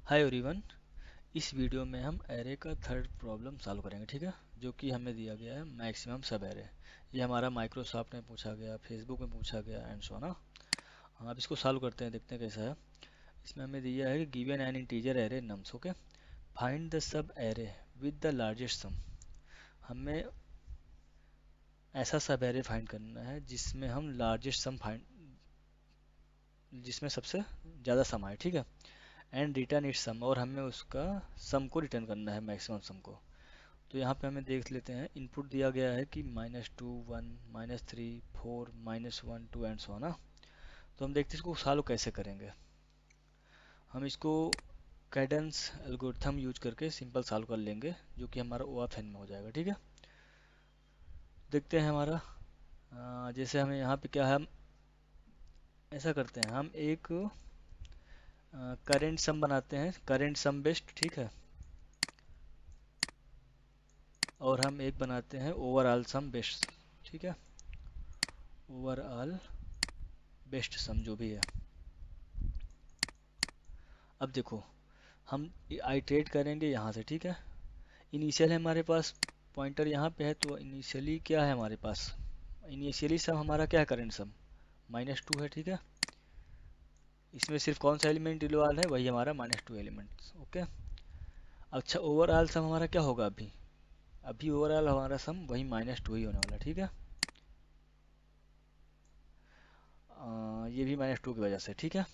Hi everyone. इस video में हम एरे का थर्ड प्रॉब्लम सॉल्व करेंगे, ठीक है। जो कि हमें दिया गया है मैक्सिमम सब एरे। ये हमारा माइक्रोसॉफ्ट में पूछा गया, फेसबुक में पूछा गया एंड सो ना। हम अब इसको सॉल्व करते हैं, देखते हैं कैसा है। इसमें हमें दिया है कि given an integer array nums, okay. Find the sub array with the largest sum. हमें ऐसा सब एरे फाइंड करना है जिसमें हम लार्जेस्ट सम फाइंड, जिसमें सबसे ज़्यादा सम आए, ठीक है। एंड रिटर्न इट सम, और हमें उसका सम को रिटर्न करना है, मैक्सिमम सम को। तो यहाँ पे हमें देख लेते हैं, इनपुट दिया गया है कि -2 1 -3 4 -1 2 एंड सो ना। तो हम देखते हैं इसको सॉल्व कैसे करेंगे। हम इसको कैडेंस एल्गोरिथम यूज करके सिंपल सॉल्व कर लेंगे, जो कि हमारा ओ ऑफ एन में हो जाएगा, ठीक है। देखते हैं हमारा जैसे हमें यहाँ पे क्या है, हम ऐसा करते हैं, हम एक करेंट सम बनाते हैं, करेंट सम बेस्ड, ठीक है। और हम एक बनाते हैं ओवरऑल सम बेस्ड, ठीक है। ओवरऑल बेस्ट सम जो भी है। अब देखो, हम आइट्रेट करेंगे यहाँ से, ठीक है। इनिशियल है हमारे पास, पॉइंटर यहाँ पे है, तो इनिशियली क्या है हमारे पास, इनिशियली सम हमारा क्या है, करंट सम -2 है, ठीक है। इसमें सिर्फ कौन सा एलिमेंट इन्वॉल्व है, वही हमारा -2 एलिमेंट, ओके। अच्छा, ओवरऑल सम हमारा क्या होगा, अभी अभी ओवरऑल हमारा सम वही -2 ही होने वाला, ठीक है। ये भी -2 की वजह से, ठीक है।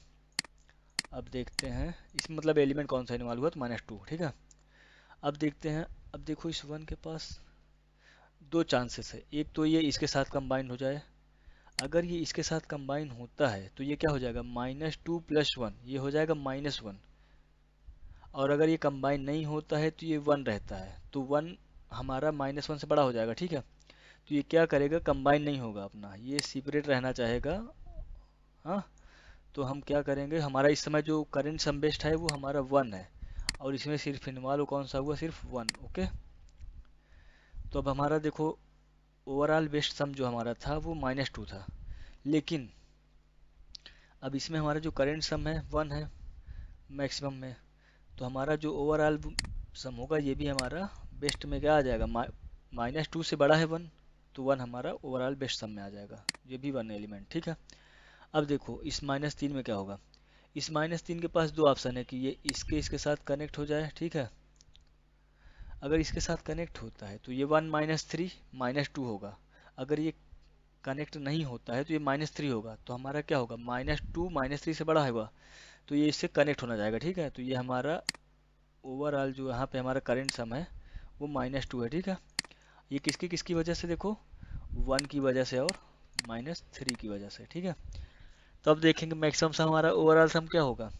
अब देखते हैं इसमें मतलब एलिमेंट कौन सा इन्वॉल्व हुआ, तो -2, ठीक है। अब देखते हैं, अब देखो इस वन के पास दो चांसेस है। एक तो ये इसके साथ कंबाइन हो जाए, अगर ये इसके साथ कंबाइन होता है तो ये क्या हो जाएगा, -2 + 1, ये हो जाएगा -1। और अगर ये कंबाइन नहीं होता है तो ये 1 रहता है, तो 1 हमारा -1 से बड़ा हो जाएगा, ठीक है। तो ये क्या करेगा, कंबाइन नहीं होगा अपना, ये सेपरेट रहना चाहेगा। हाँ, तो हम क्या करेंगे, हमारा इस समय जो करंट सम बेस्ड है वो हमारा 1 है, और इसमें सिर्फ इन्वॉल्व कौन सा हुआ, सिर्फ 1, ओके। तो अब हमारा देखो, ओवरऑल बेस्ट सम जो हमारा था वो -2 था, लेकिन अब इसमें हमारा जो करंट सम है 1 है मैक्सिमम में। तो हमारा जो ओवरऑल सम होगा ये भी हमारा बेस्ट में क्या आ जाएगा, -2 से बड़ा है 1, तो 1 हमारा ओवरऑल बेस्ट सम में आ जाएगा, ये भी 1 एलिमेंट, ठीक है। अब देखो इस -3 में क्या होगा, इस -3 के पास दो ऑप्शन है कि ये इसके साथ कनेक्ट हो जाए, ठीक है। अगर इसके साथ कनेक्ट होता है तो ये 1 -3 -2 होगा। अगर ये कनेक्ट नहीं होता है तो ये -3 होगा, तो हमारा क्या होगा, -2 -3 से बड़ा होगा, तो ये इससे कनेक्ट होना जाएगा, ठीक है। तो ये हमारा ओवरऑल जो यहाँ पे हमारा करंट सम है वो -2 है, ठीक है। ये किसकी किसकी वजह से, देखो 1 की वजह से और -3 की वजह से, ठीक है। तो अब देखेंगे मैक्सिमम सम हमारा ओवरऑल सम क्या होगा।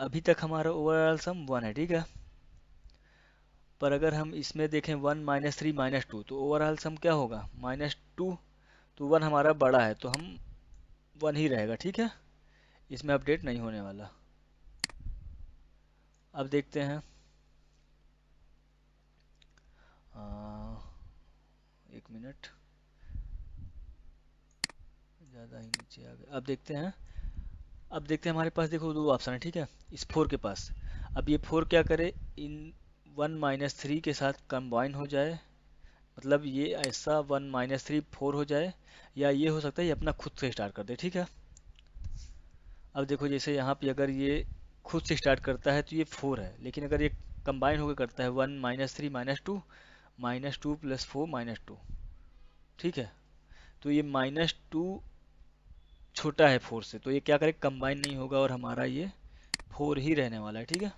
अभी तक हमारा ओवरऑल सम 1 है, ठीक है। पर अगर हम इसमें देखें 1 -3 -2, तो ओवरऑल सम क्या होगा, -2। तो 1 हमारा बड़ा है, तो हम 1 ही रहेगा, ठीक है। इसमें अपडेट नहीं होने वाला। अब देखते हैं, एक मिनट, ज़्यादा ही नीचे आ गया। अब देखते हैं हमारे पास देखो दो ऑप्शन है, ठीक है, इस 4 के पास। अब ये 4 क्या करे, इन 1 -3 के साथ कंबाइन हो जाए, मतलब ये ऐसा 1 -3 4 हो जाए, या ये हो सकता है ये अपना खुद से स्टार्ट कर दे, ठीक है। अब देखो जैसे यहाँ पे अगर ये खुद से स्टार्ट करता है तो ये 4 है, लेकिन अगर ये कंबाइन होकर करता है 1 -3 -2 -2 + 4 -2, ठीक है। तो ये -2 छोटा है 4 से, तो ये क्या करे, कंबाइन नहीं होगा और हमारा ये 4 ही रहने वाला है, ठीक है।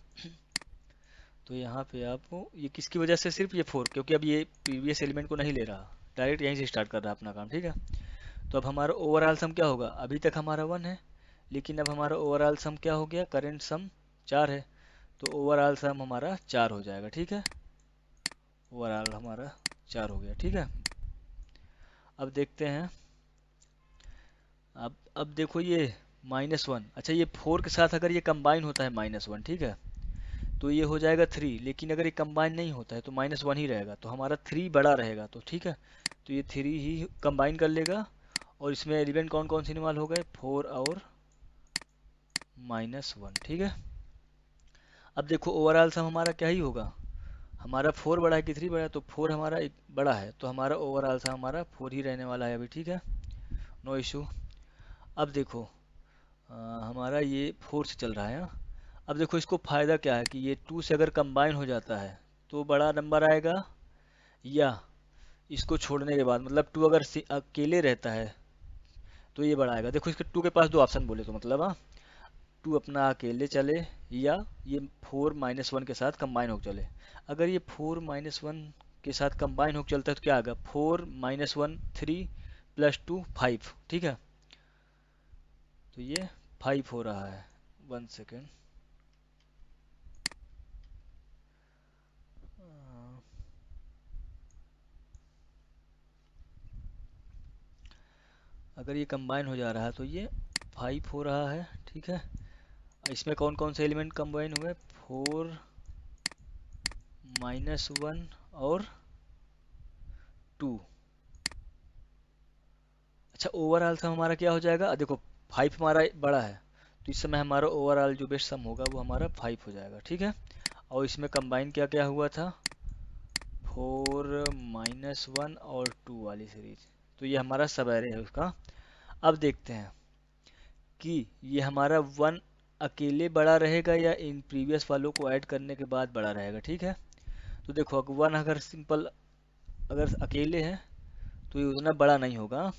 तो यहाँ पे आपको ये किसकी वजह से, सिर्फ ये 4, क्योंकि अब ये प्रीवियस एलिमेंट को नहीं ले रहा, डायरेक्ट यहीं से स्टार्ट कर रहा है अपना काम, ठीक है। तो अब हमारा ओवरऑल सम क्या होगा, अभी तक हमारा 1 है, लेकिन अब हमारा ओवरऑल सम क्या हो गया, करेंट सम 4 है, तो ओवरऑल सम हमारा 4 हो जाएगा, ठीक है। ओवरऑल हमारा 4 हो गया, ठीक है। अब देखते हैं, अब देखो ये -1, अच्छा ये 4 के साथ अगर ये कंबाइन होता है -1, ठीक है, तो ये हो जाएगा 3, लेकिन अगर ये कंबाइन नहीं होता है तो -1 ही रहेगा, तो हमारा 3 बड़ा रहेगा, तो ठीक है। तो ये 3 ही कंबाइन कर लेगा, और इसमें एलिमेंट कौन कौन से इन्वॉल्व हो गए, 4 और -1, ठीक है। अब देखो ओवरऑल सम हमारा क्या ही होगा, हमारा 4 बड़ा है कि 3 बड़ा है, तो 4 हमारा एक बड़ा है, तो हमारा ओवरऑल सम हमारा 4 ही रहने वाला है अभी, ठीक है, नो इशू। अब देखो हमारा ये 4 से चल रहा है, हाँ। अब देखो इसको फ़ायदा क्या है कि ये 2 से अगर कंबाइन हो जाता है तो बड़ा नंबर आएगा, या इसको छोड़ने के बाद मतलब 2 अगर अकेले रहता है तो ये बड़ा आएगा। देखो इसके 2 के पास दो ऑप्शन बोले तो मतलब, हाँ, 2 अपना अकेले चले या ये 4 माइनस 1 के साथ कंबाइन होकर चले। अगर ये 4 माइनस 1 के साथ कंबाइन होकर चलता है तो क्या आएगा, 4 माइनस 1 3 प्लस 2 5, ठीक है, तो ये 5 हो रहा है। 1 सेकेंड, अगर ये कंबाइन हो जा रहा है तो ये 5 हो रहा है, ठीक है। इसमें कौन कौन से एलिमेंट कंबाइन हुए, 4 माइनस 1 और 2। अच्छा ओवरऑल सम हमारा क्या हो जाएगा, देखो 5 हमारा बड़ा है तो इस समय हमारा ओवरऑल जो बेस्ट सम होगा वो हमारा 5 हो जाएगा, ठीक है। और इसमें कंबाइन क्या क्या हुआ था, 4 माइनस 1 और 2 वाली सीरीज, तो ये हमारा सब एरे है उसका। अब देखते हैं कि ये हमारा 1 अकेले बड़ा रहेगा या इन प्रीवियस वालों को ऐड करने के बाद बड़ा रहेगा, ठीक है। तो देखो 1 अगर सिंपल अगर अकेले है तो ये उतना बड़ा नहीं होगा।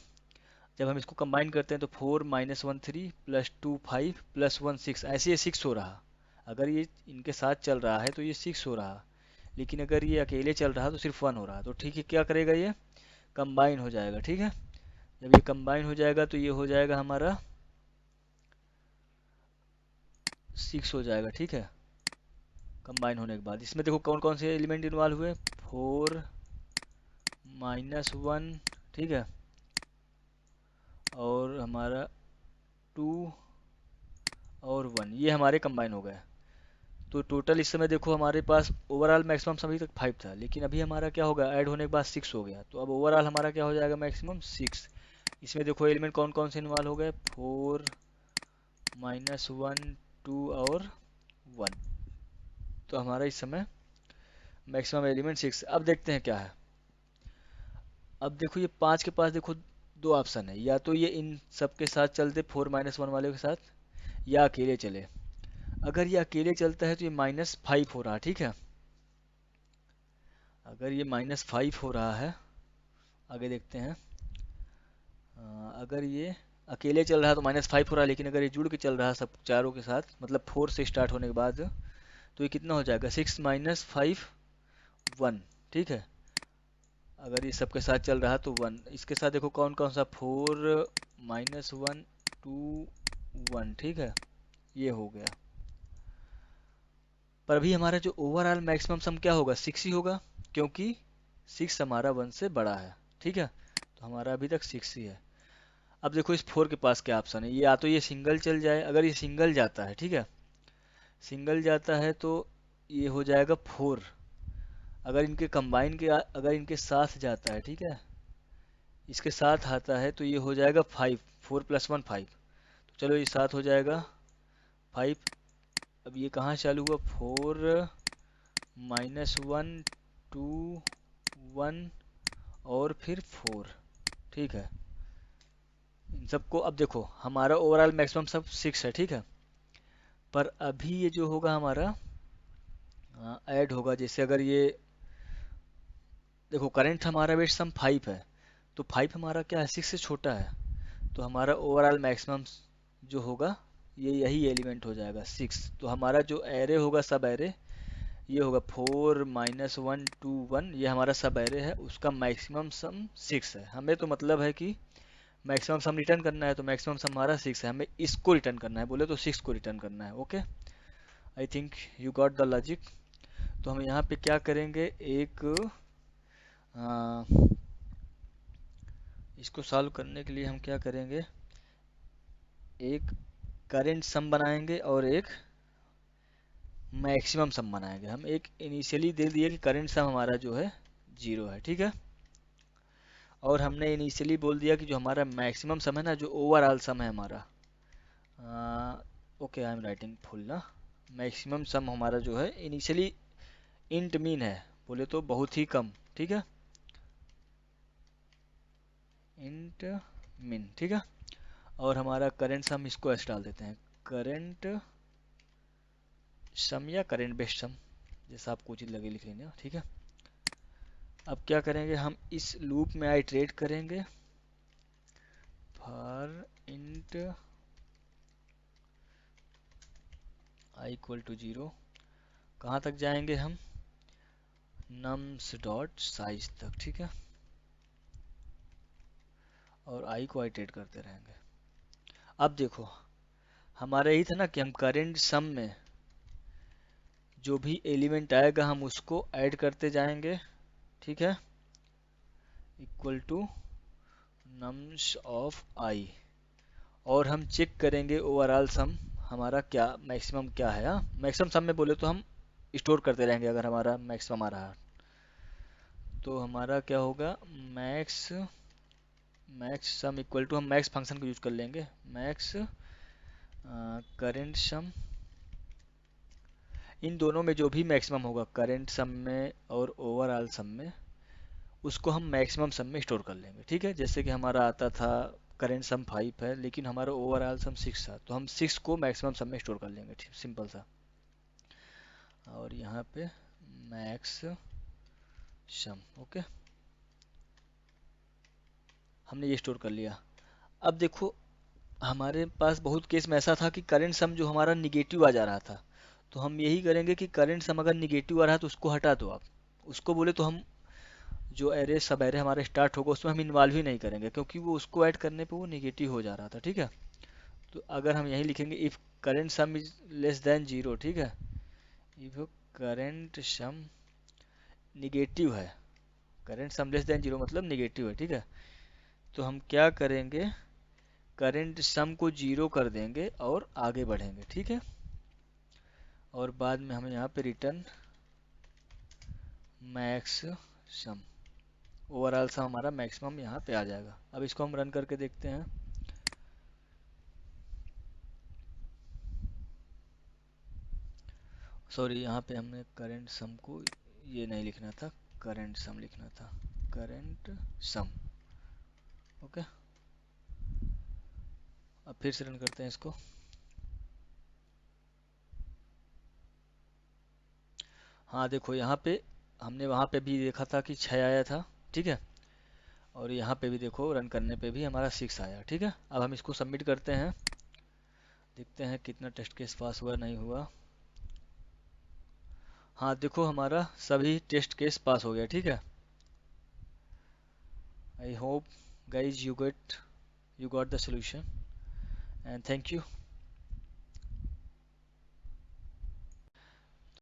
जब हम इसको कंबाइन करते हैं तो 4 माइनस 1 3 प्लस 2 5 प्लस 1 6, ऐसे ये 6 हो रहा। अगर ये इनके साथ चल रहा है तो ये 6 हो रहा, लेकिन अगर ये अकेले चल रहा तो सिर्फ 1 हो रहा। तो ठीक है, क्या करेगा ये कंबाइन हो जाएगा, ठीक है। जब ये कंबाइन हो जाएगा तो ये हो जाएगा हमारा 6 हो जाएगा, ठीक है, कंबाइन होने के बाद। इसमें देखो कौन कौन से एलिमेंट इन्वॉल्व हुए, 4 माइनस 1, ठीक है, और हमारा 2 और 1, ये हमारे कंबाइन हो गए। तो टोटल इस समय देखो हमारे पास ओवरऑल मैक्सिमम अभी तक 5 था, लेकिन अभी हमारा क्या होगा, ऐड होने के बाद 6 हो गया। तो अब ओवरऑल हमारा क्या हो जाएगा, मैक्सिमम 6। इसमें देखो एलिमेंट कौन कौन से इन्वॉल्व हो गए, 4 माइनस 1 2 और 1, तो हमारा इस समय मैक्सिमम एलिमेंट 6। अब देखते हैं क्या है। अब देखो ये 5 के पास देखो दो ऑप्शन है, या तो ये इन सब के साथ चलते 4 माइनस 1 वाले के साथ, या अकेले चले। अगर ये अकेले चलता है तो ये -5 हो रहा, ठीक है। अगर ये -5 हो रहा है, आगे देखते हैं। अगर ये अकेले चल रहा है तो -5 हो रहा है, लेकिन अगर ये जुड़ के चल रहा है सब चारों के साथ मतलब 4 से स्टार्ट होने के बाद, तो ये कितना हो जाएगा, 6 माइनस 5 1, ठीक है। अगर ये सब के साथ चल रहा है तो 1, इसके साथ देखो कौन कौन सा, 4 माइनस 1 2 1, ठीक है, ये हो गया। पर अभी हमारा जो ओवरऑल मैक्सिमम सम क्या होगा, 6 ही होगा, क्योंकि 6 हमारा 1 से बड़ा है, ठीक है। तो हमारा अभी तक 6 ही है। अब देखो इस 4 के पास क्या ऑप्शन है, ये या तो ये सिंगल चल जाए, अगर ये सिंगल जाता है, ठीक है, सिंगल जाता है तो ये हो जाएगा 4। अगर इनके कंबाइन के अगर इनके साथ जाता है, ठीक है, इसके साथ आता है तो ये हो जाएगा 5, 4 प्लस 1 5, तो चलो ये साथ हो जाएगा 5। अब ये कहाँ चालू हुआ, 4 माइनस 1 2 1 और फिर 4, ठीक है। इन सबको अब देखो हमारा ओवरऑल मैक्सिमम सब 6 है, ठीक है। पर अभी ये जो होगा हमारा ऐड होगा, जैसे अगर ये देखो करंट हमारा वेट सम 5 है, तो 5 हमारा क्या है, 6 से छोटा है, तो हमारा ओवरऑल मैक्सिमम जो होगा ये यही एलिमेंट हो जाएगा 6। तो हमारा जो एरे होगा सब एरे ये होगा 4 माइनस 1 2 1, ये हमारा सब एरे है, उसका मैक्सिमम सम 6 है। हमें तो मतलब है कि मैक्सिमम सम रिटर्न करना है, तो मैक्सिमम सम हमारा 6 है, हमें इसको रिटर्न करना है, बोले तो 6 को रिटर्न करना है। Okay, I think you got the logic. तो हम यहाँ पे क्या करेंगे, एक आ, इसको सॉल्व करने के लिए हम क्या करेंगे, एक करेंट सम बनाएंगे और एक मैक्सिमम सम बनाएंगे। हम एक इनिशियली दे दिए कि करेंट सम हमारा जो है 0 है, ठीक है। और हमने इनिशियली बोल दिया कि जो हमारा मैक्सिमम सम है ना, जो ओवरऑल सम है हमारा, okay I am writing full ना, मैक्सिमम सम हमारा जो है इनिशियली इंट मीन है, बोले तो बहुत ही कम, ठीक है, इंट मीन, ठीक है। और हमारा करेंट सम इसको ऐसे डाल देते हैं, करेंट सम या करेंट बेस्ड सम, जैसा आपको उचित लगे लिख लेना, ठीक है। अब क्या करेंगे, हम इस लूप में आइटरेट करेंगे for int I equal to 0, कहाँ तक जाएंगे हम, नम्स डॉट साइज तक, ठीक है, और आई को आइटरेट करते रहेंगे। अब देखो हमारा यही था ना कि हम करेंट सम में जो भी एलिमेंट आएगा हम उसको ऐड करते जाएंगे, ठीक है, इक्वल टू नम्स ऑफ आई, और हम चेक करेंगे ओवरऑल सम हमारा क्या मैक्सिमम क्या है। हाँ, मैक्सिमम सम में बोले तो हम स्टोर करते रहेंगे, अगर हमारा मैक्सिमम आ रहा है तो हमारा क्या होगा, max max sum equal to, हम मैक्स फंक्शन को यूज कर लेंगे, मैक्स करेंट सम, इन दोनों में जो भी मैक्सिमम होगा करेंट सम में और ओवरऑल सम में, उसको हम मैक्सिमम सम में स्टोर कर लेंगे, ठीक है। जैसे कि हमारा आता था करेंट सम 5 है लेकिन हमारा ओवरऑल सम 6 था, तो हम 6 को मैक्सिमम सम में स्टोर कर लेंगे, ठीक, सिंपल सा। और यहाँ पे मैक्स सम, ओके, हमने ये स्टोर कर लिया। अब देखो हमारे पास बहुत केस में ऐसा था कि करंट सम जो हमारा निगेटिव आ जा रहा था, तो हम यही करेंगे कि करंट सम अगर निगेटिव आ रहा है तो उसको हटा दो आप, उसको बोले तो हम जो एरे सब एरे हमारे स्टार्ट होगा उसमें हम इन्वॉल्व ही नहीं करेंगे, क्योंकि वो उसको ऐड करने पे वो निगेटिव हो जा रहा था, ठीक है। तो अगर हम यही लिखेंगे if current some is less than 0, ठीक है, इफ करंट सम निगेटिव है, करंट सम लेस देन 0 मतलब निगेटिव है, ठीक है, तो हम क्या करेंगे, करंट सम को 0 कर देंगे और आगे बढ़ेंगे, ठीक है। और बाद में हम यहाँ पे रिटर्न मैक्स सम, ओवरऑल सम हमारा मैक्सिमम यहाँ पे आ जाएगा। अब इसको हम रन करके देखते हैं, सॉरी यहाँ पे हमने करंट सम को ये नहीं लिखना था, करंट सम लिखना था, करंट सम, ओके। अब फिर से रन करते हैं इसको, हाँ देखो यहाँ पे हमने वहाँ पे भी देखा था कि 6 आया था, ठीक है, और यहाँ पे भी देखो रन करने पे भी हमारा 6 आया, ठीक है। अब हम इसको सबमिट करते हैं, देखते हैं कितना टेस्ट केस पास हुआ नहीं हुआ। हाँ देखो हमारा सभी टेस्ट केस पास हो गया, ठीक है। I hope guys you got the solution and thank you.